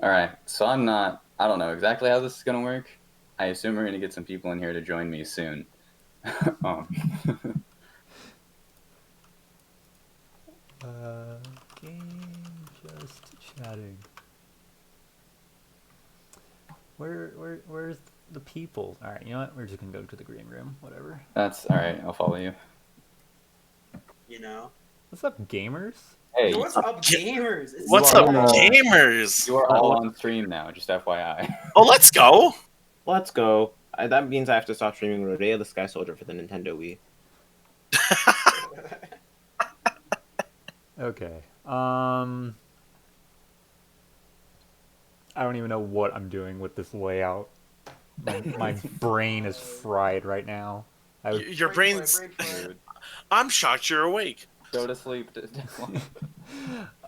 Alright, so I don't know exactly how this is gonna work. I assume we're gonna get some people in here to join me soon. um, Game just chatting. Where's the people? All right, you know what? We're just gonna go to the green room. Whatever. that's alright, I'll follow you. You know? What's up, gamers? Yo, Hey, what's up, gamers? It's you What's are up, Saturday. gamers? you are all on stream now, just FYI. Oh, let's go. Let's go. That means I have to stop streaming Rodea the Sky Soldier for the Nintendo Wii. Okay. I don't even know what I'm doing with this layout. My brain is fried right now. Your brain's. Dude, I'm shocked you're awake. go to sleep.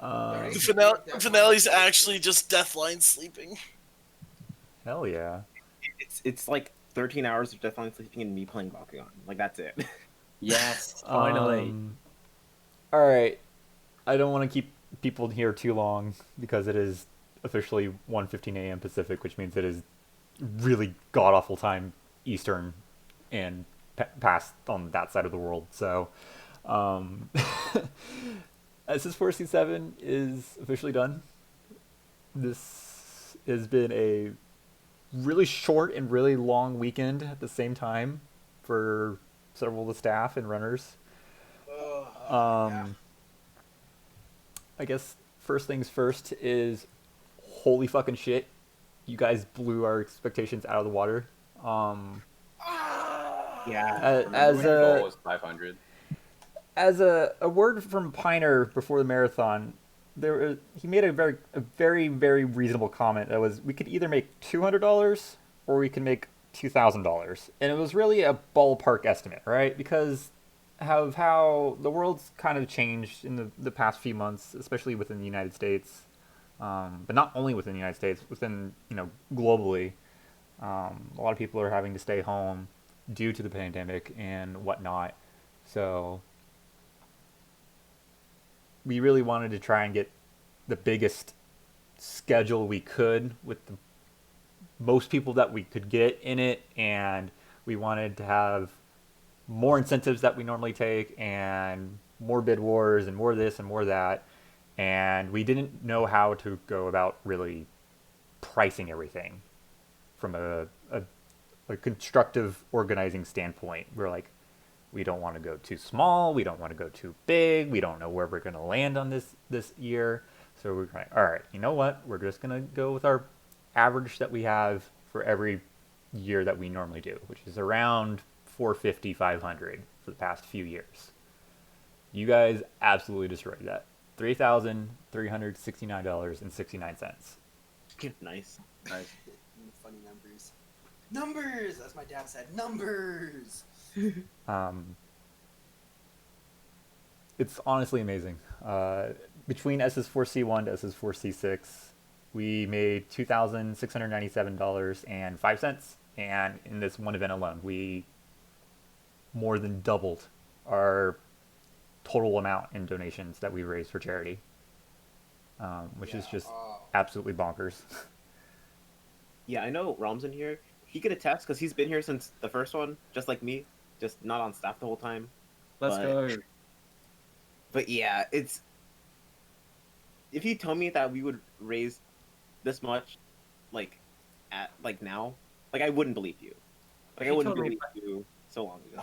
Finale's actually just Deathline sleeping. Hell yeah. It's like 13 hours of Deathline sleeping and me playing Bakugan. Like that's it. Yes, Finally. All right. I don't want to keep people here too long because it is officially 1:15 a.m. Pacific, which means it is really god awful time Eastern and past on that side of the world. So, SS4C7 is officially done. This has been a really short and really long weekend at the same time for several of the staff and runners. I guess first things first is holy fucking shit. You guys blew our expectations out of the water. Yeah. As the goal a was 500. as a word from Piner before the marathon, he made a very reasonable comment that was we could either make $200 or we can make $2,000, and it was really a ballpark estimate, right? Because of how the world's kind of changed in the past few months, especially within the United States, but not only within the United States, within globally. A lot of people are having to stay home due to the pandemic and whatnot. So we really wanted to try and get the biggest schedule we could with the most people that we could get in it, and we wanted to have more incentives that we normally take and more bid wars and more this and more that, and we didn't know how to go about really pricing everything from a constructive organizing standpoint. We're like, we don't want to go too small, we don't want to go too big, we don't know where we're going to land on this year. So we're like, all right, you know what, we're just going to go with our average that we have for every year that we normally do, which is around 450, 500 for the past few years. You guys absolutely destroyed that. $3,369.69. Nice. Nice. Funny numbers. Numbers! As my dad said, numbers! It's honestly amazing. Between SS4C1 to SS4C6, we made $2,697.05, and in this one event alone, we more than doubled our total amount in donations that we raised for charity, which is just absolutely bonkers. Yeah, I know Rom's in here. He could attest because he's been here since the first one, just like me, just not on staff the whole time. Let's go. But yeah, it's if you told me that we would raise this much, now, I wouldn't believe you. I wouldn't believe you so long ago.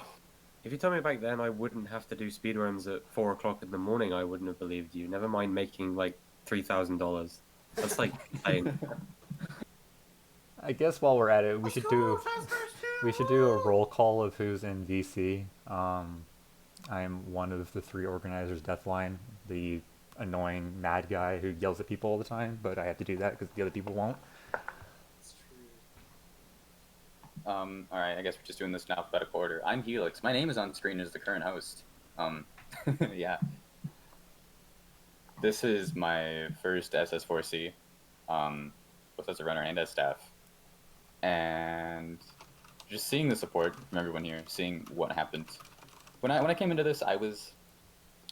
If you told me back then I wouldn't have to do speedruns at 4 o'clock in the morning, I wouldn't have believed you. Never mind making like $3,000. That's like saying. I guess while we're at it, we should do a roll call of who's in VC. I am one of the 3 organizers, Deathline, the annoying mad guy who yells at people all the time, but I have to do that because the other people won't. It's true. Alright, I guess we're just doing this in alphabetical order. I'm Helix. My name is on screen as the current host. Yeah. This is my first SS4C, both as a runner and as staff. And just seeing the support from everyone here, seeing what happened. When I came into this, I was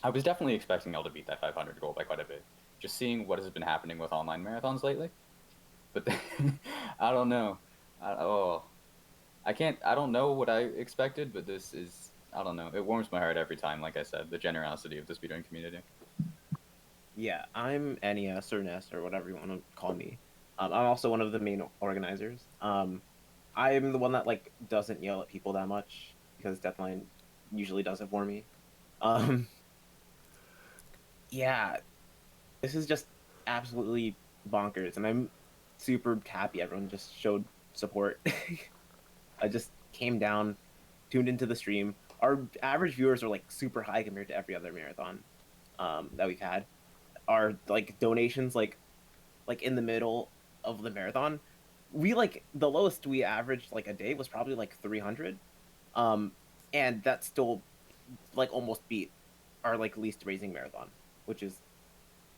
definitely expecting y'all to beat that 500 goal by quite a bit. Just seeing what has been happening with online marathons lately, but I don't know. Oh, I can't. I don't know what I expected, but this is. I don't know. It warms my heart every time. Like I said, the generosity of the speedrun community. Yeah, I'm NES or NES or whatever you want to call me. I'm also one of the main organizers. I'm the one that like doesn't yell at people that much because Deathline usually does it for me. Um, yeah, this is just absolutely bonkers, and I'm super happy everyone just showed support. I just came down, tuned into the stream. Our average viewers are like super high compared to every other marathon that we've had. Our like donations like in the middle of the marathon, we like the lowest we averaged like a day was probably like 300, um, and that still like almost beat our like least raising marathon, which is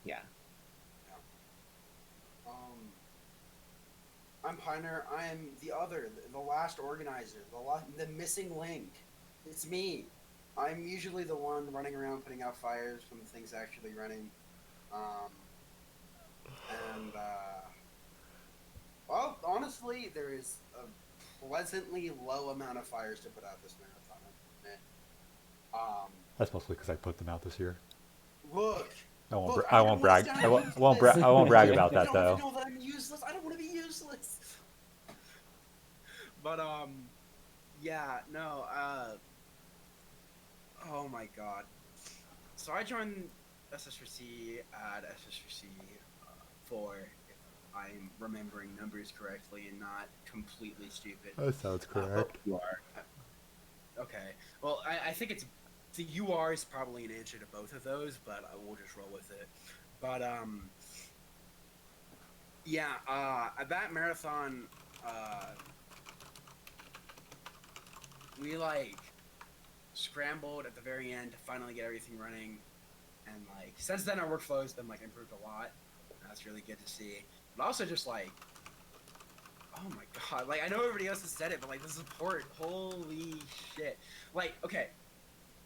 yeah. I'm Piner. I'm the last organizer, the missing link. It's me. I'm usually the one running around putting out fires when the thing's actually running. Um, and well, honestly, there is a pleasantly low amount of fires to put out this marathon. I admit. That's mostly because I put them out this year. Look. I won't. Look, I I won't didn't want brag. to I sound won't. useless. I won't brag about You that don't though. have to know that I'm useless. I don't want to be useless. But yeah, no. Oh my god. So I joined SS4C at SS4C 4, if I'm remembering numbers correctly and not completely stupid. That sounds But correct. you are. Okay. Well, I think it's the UR is probably an answer to both of those, but I will just roll with it. But yeah. At that marathon, we like scrambled at the very end to finally get everything running, and like since then our workflow's been like improved a lot. That's really good to see. But also just like, oh my god, like I know everybody else has said it, but like the support, holy shit. Like, okay,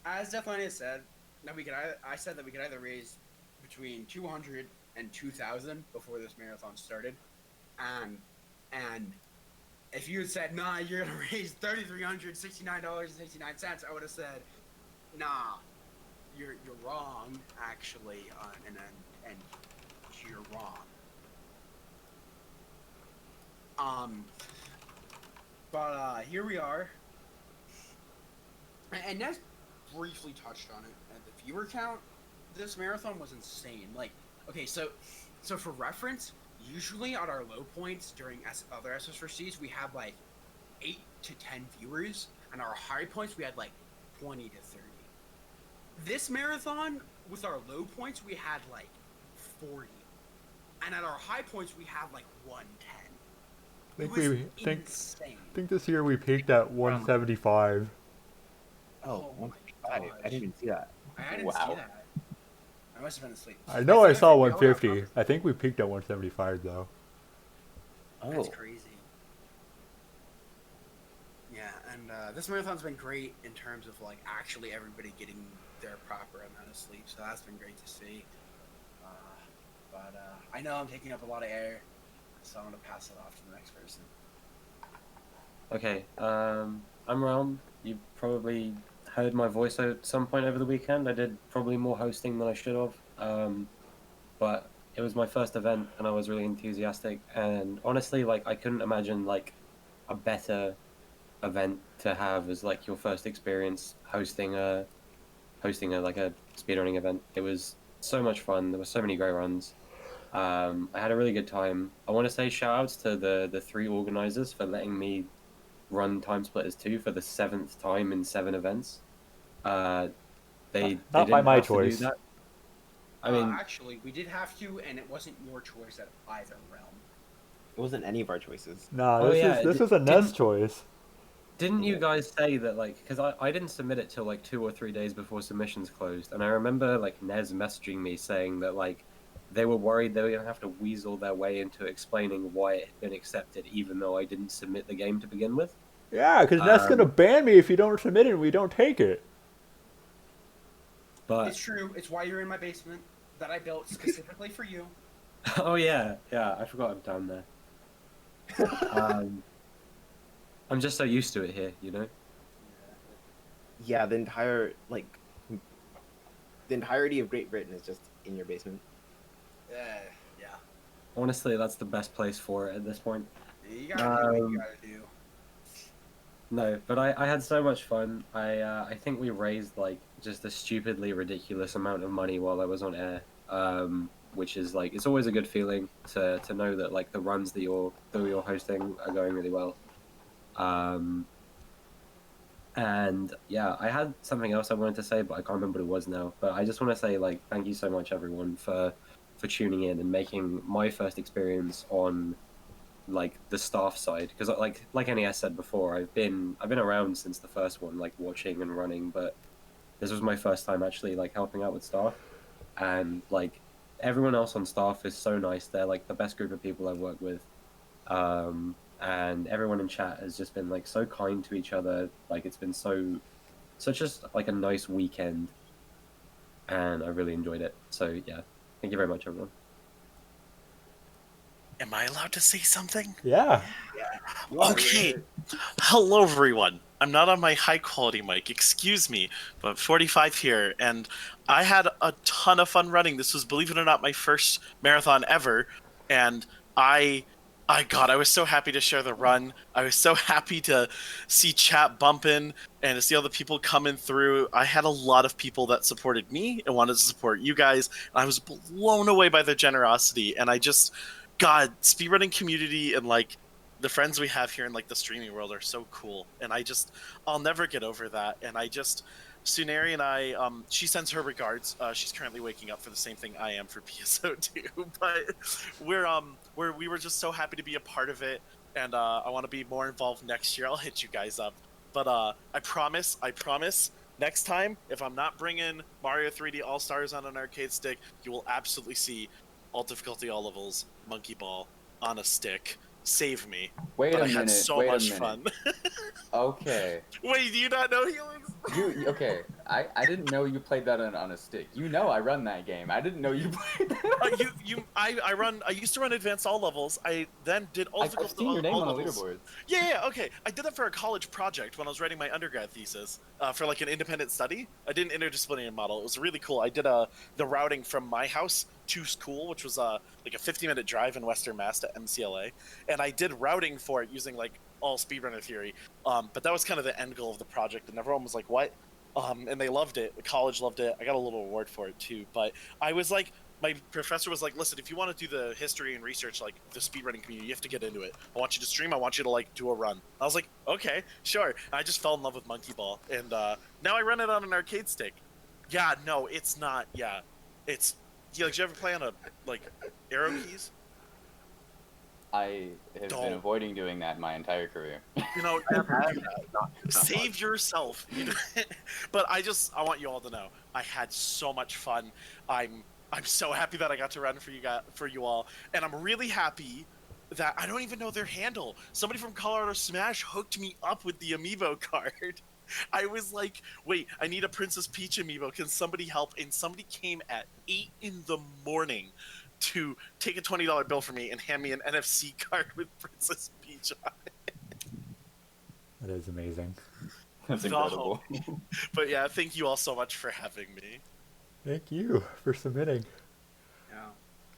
as Deathline has said, that we could I said that we could either raise between 200 and 2,000 before this marathon started, and if you had said, nah, you're gonna raise $3,369.69, I would have said, nah, you're wrong, actually, and you're wrong. But here we are, and Nez briefly touched on it. At the viewer count, this marathon was insane. Like, okay, so for reference, usually at our low points during other SS4Cs, we had like 8 to 10 viewers, and our high points we had like 20 to 30. This marathon, with our low points, we had like 40, and at our high points we had like 110. Think this year we peaked at 175. Oh, my 155. gosh. I didn't even see that. I didn't see that. I must have been asleep. I know I saw Y'all got 150. props. I think we peaked at 175 though. That's Oh, crazy. Yeah, and this marathon's been great in terms of like actually everybody getting their proper amount of sleep, so that's been great to see. But I know I'm taking up a lot of air, so I'm gonna pass it off to the next person. Okay, I'm Realm. You probably heard my voice at some point over the weekend. I did probably more hosting than I should have, but it was my first event and I was really enthusiastic. And honestly, like I couldn't imagine like a better event to have as like your first experience hosting a like a speedrunning event. It was so much fun. There were so many great runs. I had a really good time. I want to say shout outs to the three organizers for letting me run Time Splitters 2 for the 7th time in 7 events. They Not by didn't my have to do choice. that. I mean, Actually, we did have to, and it wasn't your choice at either realm. it wasn't any of our choices. Nah, Oh, this yeah, is a Nez choice. didn't you guys say that like because I didn't submit it till like 2 or 3 days before submissions closed, and I remember like Nez messaging me saying that like they were worried they were gonna have to weasel their way into explaining why it had been accepted, even though I didn't submit the game to begin with. Yeah, because Nez gonna ban me if you don't submit it and we don't take it. But It's true. It's why you're in my basement that I built specifically for you. oh yeah, I forgot I'm down there. Um, I'm just so used to it here, you know. Yeah, the entirety of Great Britain is just in your basement. Yeah, yeah. Honestly, that's the best place for it at this point. You gotta do what you Um, gotta do. No, but I had so much fun. I think we raised like just a stupidly ridiculous amount of money while I was on air. Which is like it's always a good feeling to know that like the runs that you're hosting are going really well. Um, and yeah, I had something else I wanted to say, but I can't remember what it was now. But I just want to say like thank you so much everyone for tuning in and making my first experience on like the staff side because like NES said before, I've been around since the first one, like watching and running, but this was my first time actually like helping out with staff, and like everyone else on staff is so nice. They're like the best group of people I've worked with, and everyone in chat has just been like so kind to each other. Like it's been such just like a nice weekend, and I really enjoyed it. So yeah, thank you very much, everyone. Am I allowed to say something? Yeah. Okay. Hello, everyone. I'm not on my high quality mic, excuse me, but 45 here, and I had a ton of fun running. This was, believe it or not, my first marathon ever, and I, God, I was so happy to share the run. I was so happy to see chat bumping and to see all the people coming through. I had a lot of people that supported me and wanted to support you guys, and I was blown away by their generosity, and I just, God, speedrunning community and like the friends we have here in like the streaming world are so cool, and I'll never get over that. And I just Suneri and I, she sends her regards. She's currently waking up for the same thing I am for PSO2, but we were just so happy to be a part of it, and I want to be more involved next year. I'll hit you guys up, but I promise, next time if I'm not bringing Mario 3D All Stars on an arcade stick, you will absolutely see all difficulty, all levels, Monkey Ball on a stick. Save me. Wait But a I had minute. so Wait a much minute. fun. Okay. Wait, do you not know Helix? Okay. I didn't know you played that on a stick. You know I run that game. I didn't know you played that. I used to run advanced all levels. I then did all I've difficult seen your name all on the levels. leaderboards. Yeah, okay. I did that for a college project when I was writing my undergrad thesis for like an independent study. I did an interdisciplinary model. It was really cool. I did the routing from my house to school, which was like a 50-minute drive in Western Mass to MCLA, and I did routing for it using like all speedrunner theory. But that was kind of the end goal of the project, and everyone was like, "What?" And they loved it. The college loved it. I got a little award for it too. But I was like, my professor was like, listen, if you want to do the history and research, like the speedrunning community, you have to get into it. I want you to stream. I want you to like do a run. I was like, okay, sure. And I just fell in love with Monkey Ball, and now I run it on an arcade stick. Yeah, no, it's not. Yeah, it's. Yeah, like, did you ever play on a like arrow keys? I have been Don't. avoiding doing that my entire career. You know, save yourself. You know? But I want you all to know I had so much fun. I'm so happy that I got to run for you all, and I'm really happy that I don't even know their handle. Somebody from Colorado Smash hooked me up with the amiibo card. I was like, wait, I need a Princess Peach amiibo. Can somebody help? And somebody came at 8 in the morning to take a $20 bill from me and hand me an NFC card with Princess Peach on it. That is amazing. That's No. incredible. But yeah, thank you all so much for having me. Thank you for submitting. Yeah.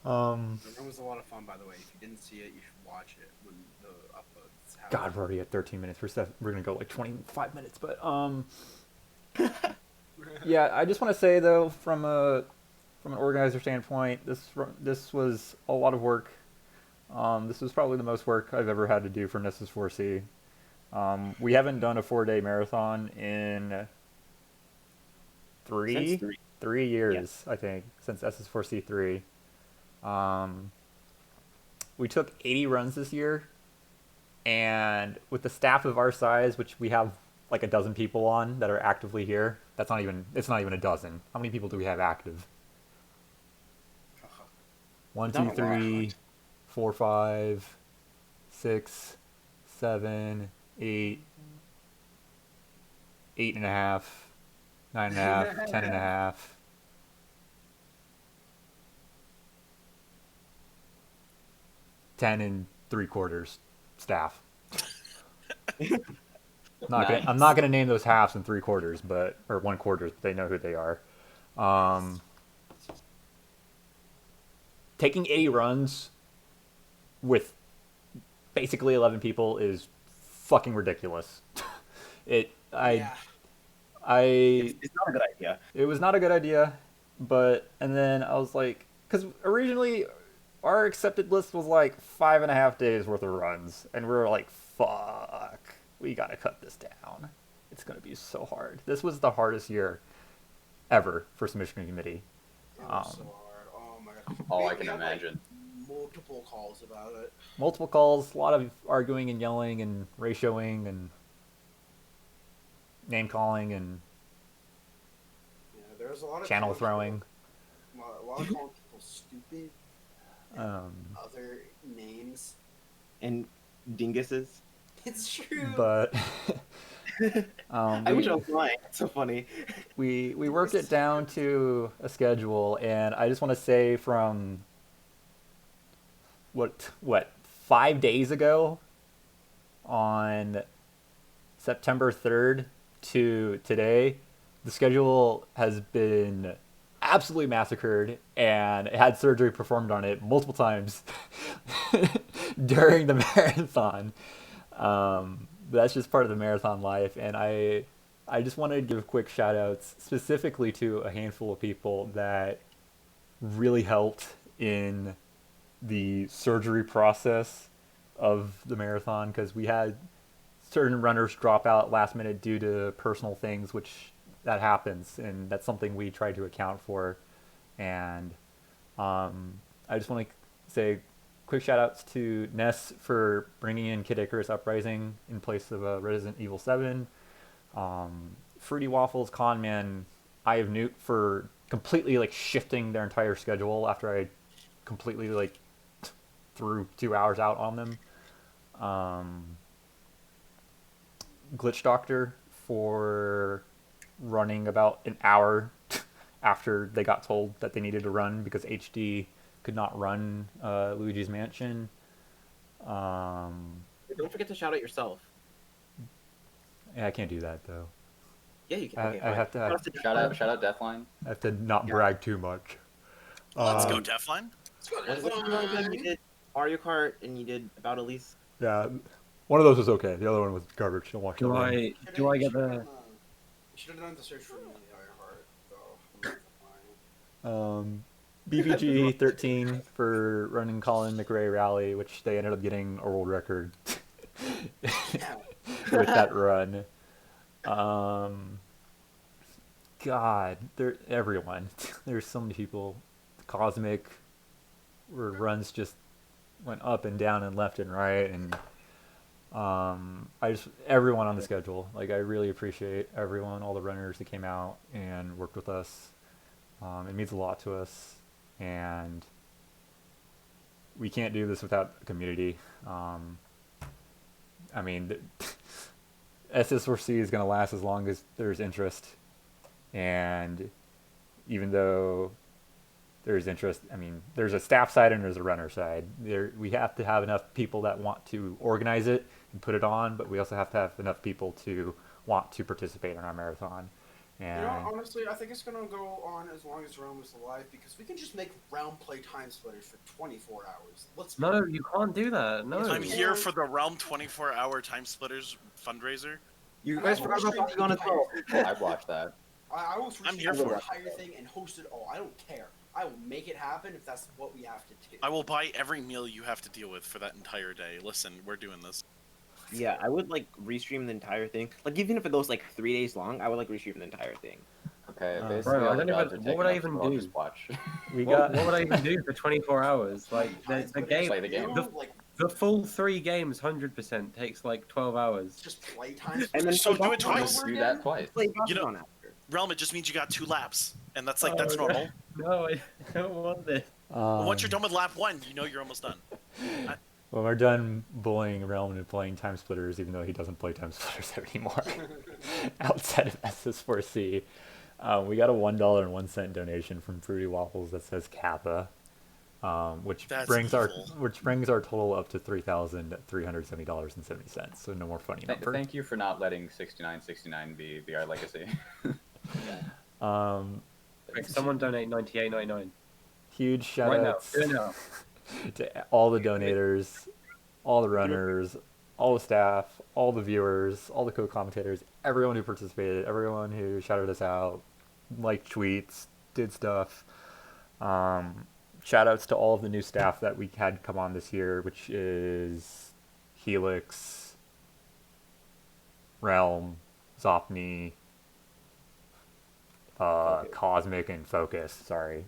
Um, The run was a lot of fun, by the way. If you didn't see it, you should watch it when the uploads happen. God, we're already at 13 minutes. We're gonna go like 25 minutes, but yeah, I just want to say though, from an organizer standpoint, this was a lot of work. This was probably the most work I've ever had to do for SS4C. We haven't done a 4-day marathon in Since 3 years, I think, since SS4C3. We took 80 runs this year, and with the staff of our size, which we have like a dozen people on that are actively here, it's not even a dozen. How many people do we have active? 1, Not 2, a lot. 3, 4, 5, 6, 7, 8, 8.5, 9.5, 10.5. 10 and 3/4. staff. Nice. I'm not gonna name those halves and 3/4, or 1/4. But they know who they are. Um, Taking 80 runs with basically 11 people is fucking ridiculous. Yeah. It's not a good idea. It was not a good idea, and then I was like, because originally our accepted list was like 5.5 days worth of runs, and we were like, fuck, we gotta cut this down. It's gonna be so hard. This was the hardest year ever for submission committee. It was so hard. Oh my god. Oh, I We can had, like, imagine. multiple calls about it. Multiple calls, a lot of arguing and yelling and ratioing and name calling and Yeah, there was a lot of channel calling throwing. People, a lot of calling people stupid. Um, Other names. And dinguses. It's true. but I wish I was lying. It's so funny. we worked it down to a schedule, and I just want to say from what 5 days ago on September 3rd to today, the schedule has been absolutely massacred, and it had surgery performed on it multiple times during the marathon. That's just part of the marathon life, and I just wanted to give quick shout outs specifically to a handful of people that really helped in the surgery process of the marathon, because we had certain runners drop out last minute due to personal things, which that happens, and that's something we try to account for. And I just want to say quick shout outs to Ness for bringing in Kid Icarus Uprising in place of Resident Evil 7. Fruity Waffles, Conman, Eye of Newt for completely like shifting their entire schedule after I completely like threw 2 hours out on them. Glitch Doctor for running about an hour after they got told that they needed to run because HD could not run Luigi's Mansion. Don't forget to shout out yourself. Yeah, I can't do that though. Yeah, you can. I Okay, fine. have to Shout out Deathline. I have to not brag too much. Let's go, Um, Deafline. Let's go, Was this the only time you did Mario Kart and you did About Elise? Yeah, one of those was okay. The other one was garbage. Don't watch that Do one. I get the? You should have done the search for me on the Ironheart, though. BBG 13 for running Colin McRae Rally, which they ended up getting a world record Yeah. with that run. God, everyone. There's so many people. Cosmic, where runs just went up and down and left and right, and everyone on the schedule. Like I really appreciate everyone, all the runners that came out and worked with us. It means a lot to us, and we can't do this without a community. I mean, SS4C is going to last as long as there's interest, and even though there's interest, I mean, there's a staff side and there's a runner side. We have to have enough people that want to organize it and put it on, but we also have to have enough people to want to participate in our marathon. And You know, honestly, I think it's gonna go on as long as Realm is alive because we can just make Realm play time splitters for 24 hours. Let's No, you can't do that. No. I'm here for the Realm 24-hour Time Splitters fundraiser. You guys forgot about Polygon as well. I've watched that. I will I'm here the for it. entire thing and host it all. I don't care. I will make it happen if that's what we have to do. I will buy every meal you have to deal with for that entire day. Listen, we're doing this. Yeah, I would like restream the entire thing. Like even if it goes like 3 days long, I would like restream the entire thing. Okay, Bro, basically I all the don't jobs even- are what would I taken up, even so I'll do? just watch. we What, got what would I even do for 24 hours? Like Time the splitters, game, Play the game. Like, the full 3 games, 100% takes like 12 hours. just play time And then splitters. So play do it Polygon twice. over Do again? that twice. Play You know- Polygon after. Realm, it just means you got 2 laps, and that's Oh, that's normal. No, I don't want this. But once you're done with lap 1, you know you're almost done. when we're done bullying Realm and playing Time Splitters, even though he doesn't play Time Splitters anymore, outside of SS4C, we got a $1.01 donation from Fruity Waffles that says Kappa. Which That's brings our evil. total up to $3,370.70. So no more funny number. Thank you for not letting 6969 be our legacy. Yeah. Quick, someone donate 98.99 Huge shout right now. outs Do it now. to all the donators, all the runners, all the staff, all the viewers, all the co-commentators, everyone who participated, everyone who shouted us out, liked tweets, did stuff. Shout outs to all of the new staff that we had come on this year, which is Helix, Realm, Zopni, Focus. Cosmic, and Focus. Sorry,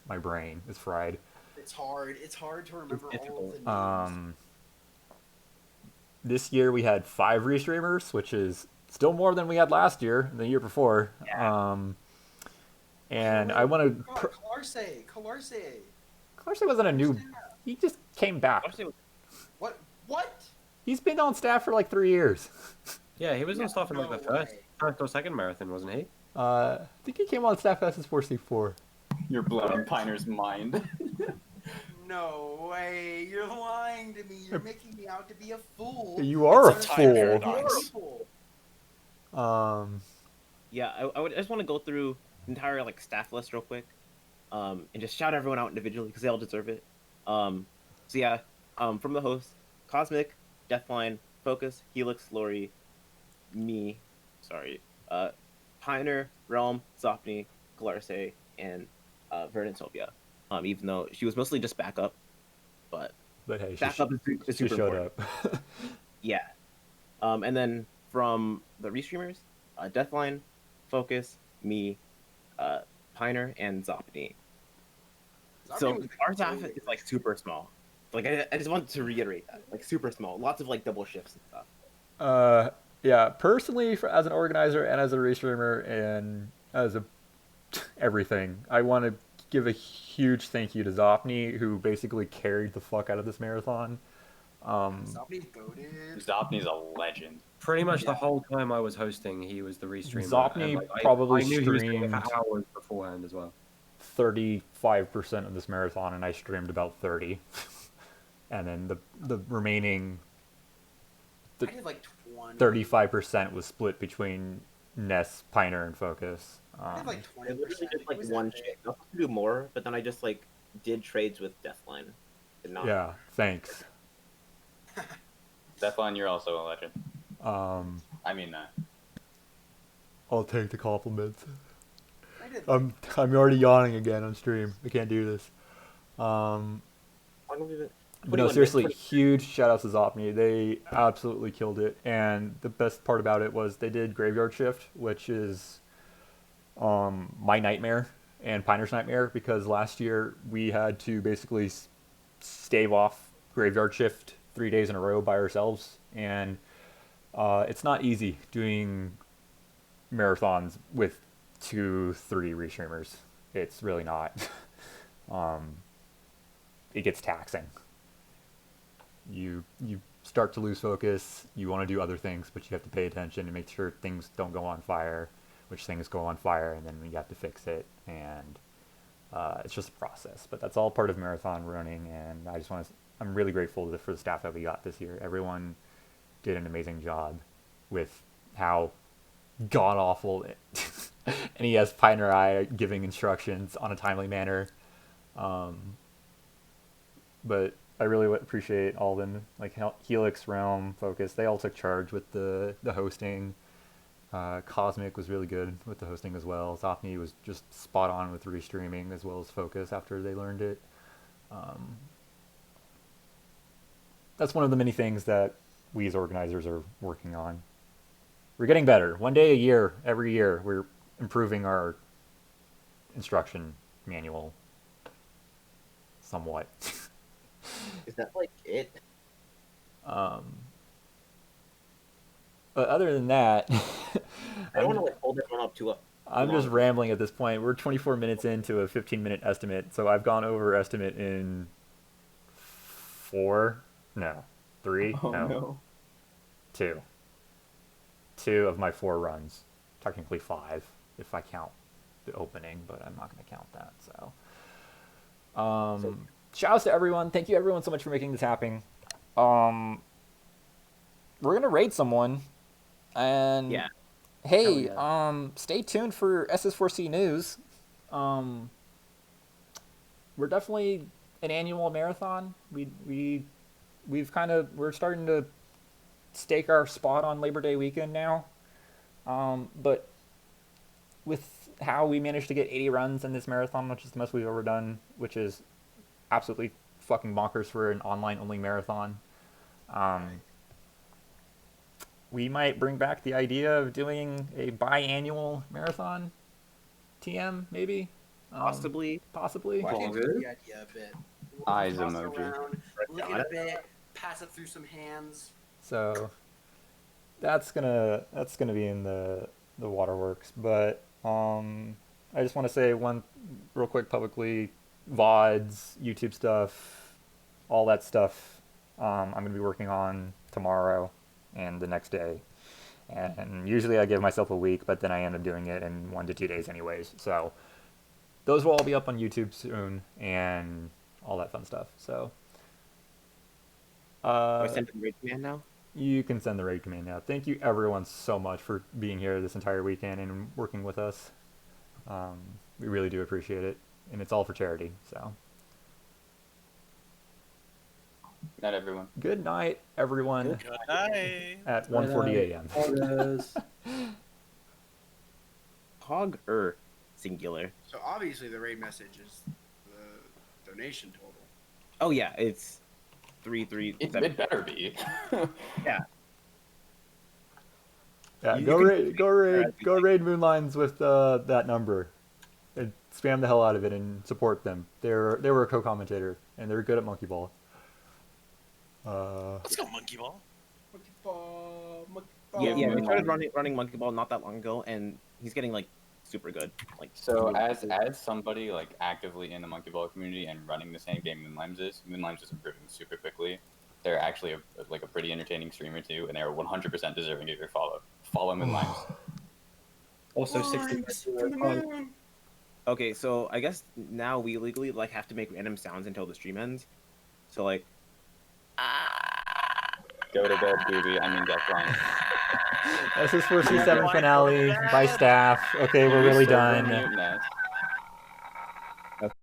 my brain is fried. It's hard. It's hard to remember all difficult. of the names. This year we had 5 restreamers, which is still more than we had last year, the year before. And I want to. Calarse. Clarse wasn't a new. He just came back. Actually, What? What? He's been on staff for like 3 years. Yeah, he was on staff in like the No first way. or second marathon, wasn't he? I think he came on staff SS4C4. You're blowing Piner's mind. No way. You're lying to me. You're making me out to be a fool. You are a It's a time fool. paradox. You're a fool. yeah, I just want to go through the entire like staff list real quick, and just shout everyone out individually because they all deserve it. So yeah, from the host, Cosmic, Deathline, Focus, Helix, Lori, me, Pioneer, Realm, Zopni, Galarse, and Verdant Sylvia. Even though she was mostly just backup, but But hey, backup is she super showed important. up. Yeah. And then from the restreamers, Deathline, Focus, me, Piner, and Zopni. So our staff is like super small. Like I just want to reiterate that, like super small, lots of like double shifts and stuff. Yeah, personally, as an organizer and as a restreamer and as a everything, I want to give a huge thank you to Zopni, who basically carried the fuck out of this marathon. Somebody's goaded. Zopni's a legend. Pretty much the whole time I was hosting, he was the restreamer. Zopni and, like, probably I knew he was doing it streamed for hours beforehand as well. 35% of this marathon, and I streamed about 30. And then the remaining I did like 20. 35% was split between Ness, Piner, and Focus. I did like I 20%. literally did It like was one epic. shift. I was supposed to do more, but then I just like did trades with Deathline. Did not. Yeah, thanks. Stefan, you're also a legend. I mean, I'll take the compliments. I did. I'm already yawning again on stream. I can't do this. I don't even. But no, seriously, huge shout outs to Zopni. They absolutely killed it. And the best part about it was they did Graveyard Shift, which is my nightmare and Piner's nightmare, because last year we had to basically stave off Graveyard Shift 3 days in a row by ourselves. And it's not easy doing marathons with 2-3 restreamers. It's really not. It gets taxing. You start to lose focus. You want to do other things, but you have to pay attention and make sure things don't go on fire, which things go on fire, and then you have to fix it. And it's just a process. But that's all part of marathon running, and I'm really grateful for the staff that we got this year. Everyone did an amazing job with how god awful NES Pioneer I giving instructions on a timely manner. But I really appreciate all of them, like Helix, Realm, Focus. They all took charge with the hosting. Cosmic was really good with the hosting as well. Zopni was just spot on with restreaming as well as Focus after they learned it. That's one of the many things that we as organizers are working on. We're getting better. One day a year, every year, we're improving our instruction manual somewhat. Is that like it? But other than that, I don't want to like hold everyone up too. I'm just long. rambling at this point. We're 24 minutes into a 15-minute estimate, so I've gone over estimate in 3, no. 2. 2 of my 4 runs. Technically 5 if I count the opening, but I'm not going to count that. So Shout outs to everyone. Thank you everyone so much for making this happen. We're gonna raid someone, and Yeah. hey, Hell stay tuned for SS4C news. We're definitely an annual marathon. We're starting to stake our spot on Labor Day weekend now. But with how we managed to get 80 runs in this marathon, which is the most we've ever done, which is absolutely fucking bonkers for an online only marathon. We might bring back the idea of doing a biannual marathon. TM maybe. Possibly. Possibly. Watch All into good. the idea a bit. We'll Eyes toss it emoji. around, lick it a bit, pass it through some hands. So that's gonna be in the waterworks. But I just want to say one real quick publicly: VODs, YouTube stuff, all that stuff. I'm gonna be working on tomorrow and the next day. And usually I give myself a week, but then I end up doing it in 1 to 2 days anyways. So those will all be up on YouTube soon and all that fun stuff. So I sent the raid command now. you can send the raid command now. Thank you everyone so much for being here this entire weekend and working with us. We really do appreciate it, and it's all for charity. So Not everyone. good night, everyone. Good night. At 1:40 a.m. Orders. Hog singular. So obviously the raid message is the donation total. Oh yeah, it's 337. It better be. Yeah, You go can- raid Moonlines with that number, and spam the hell out of it and support them. They were a co-commentator and they're good at Monkey Ball. Let's go, Monkey Ball. Monkey ball, monkey ball. Yeah, we started running monkey ball not that long ago, and he's getting like super good. Like So really as good. somebody like actively in the monkey ball community and running the same game Moonlimes is improving super quickly. They're actually a pretty entertaining streamer too, and they're 100% deserving of your follow. Follow Moonlimes. Also, 60 Lines from the moon. Okay, so I guess now we legally like have to make random sounds until the stream ends. So like, Go to bed, booby. I mean, Deathline. SS4C7 finale by staff. Okay, we're really done. Mute nest.